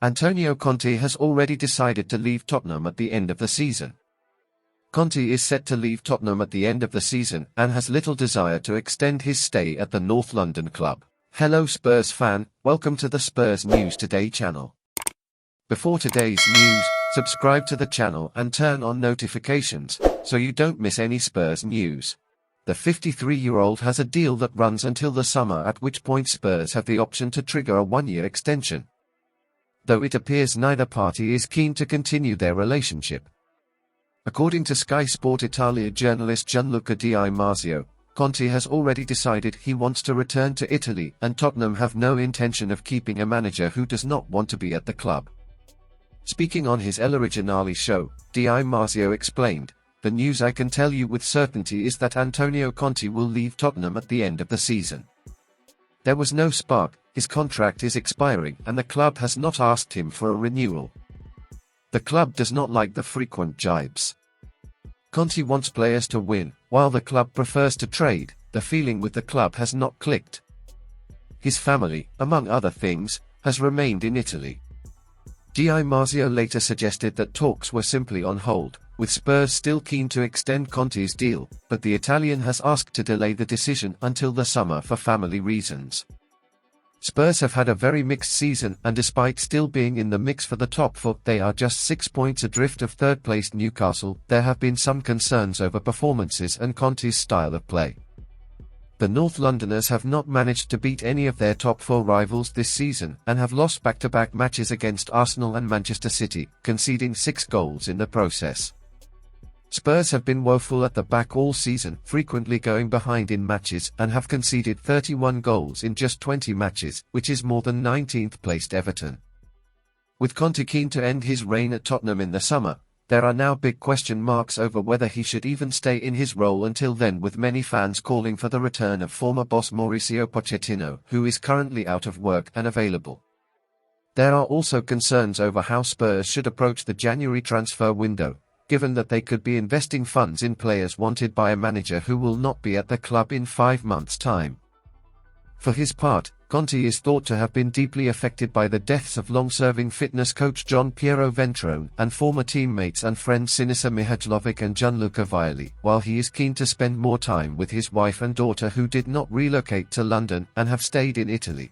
Antonio Conte has already decided to leave Tottenham at the end of the season. Conte is set to leave Tottenham at the end of the season and has little desire to extend his stay at the North London club. Hello Spurs fan, welcome to the Spurs News Today channel. Before today's news, subscribe to the channel and turn on notifications, so you don't miss any Spurs news. The 53-year-old has a deal that runs until the summer, at which point Spurs have the option to trigger a one-year extension, though it appears neither party is keen to continue their relationship. According to Sky Sport Italia journalist Gianluca Di Marzio, Conte has already decided he wants to return to Italy, and Tottenham have no intention of keeping a manager who does not want to be at the club. Speaking on his El Originale show, Di Marzio explained, "The news I can tell you with certainty is that Antonio Conte will leave Tottenham at the end of the season. There was no spark, his contract is expiring and the club has not asked him for a renewal. The club does not like the frequent jibes. Conte wants players to win, while the club prefers to trade. The feeling with the club has not clicked. His family, among other things, has remained in Italy." Di Marzio later suggested that talks were simply on hold, with Spurs still keen to extend Conte's deal, but the Italian has asked to delay the decision until the summer for family reasons. Spurs have had a very mixed season, and despite still being in the mix for the top four, they are just 6 points adrift of third-placed Newcastle. There have been some concerns over performances and Conte's style of play. The North Londoners have not managed to beat any of their top four rivals this season, and have lost back-to-back matches against Arsenal and Manchester City, conceding 6 goals in the process. Spurs have been woeful at the back all season, frequently going behind in matches, and have conceded 31 goals in just 20 matches, which is more than 19th-placed Everton. With Conte keen to end his reign at Tottenham in the summer, there are now big question marks over whether he should even stay in his role until then, with many fans calling for the return of former boss Mauricio Pochettino, who is currently out of work and available. There are also concerns over how Spurs should approach the January transfer window, given that they could be investing funds in players wanted by a manager who will not be at the club in 5 months' time. For his part, Conte is thought to have been deeply affected by the deaths of long-serving fitness coach John Piero Ventrone and former teammates and friends Sinisa Mihajlovic and Gianluca Vialli, while he is keen to spend more time with his wife and daughter, who did not relocate to London and have stayed in Italy.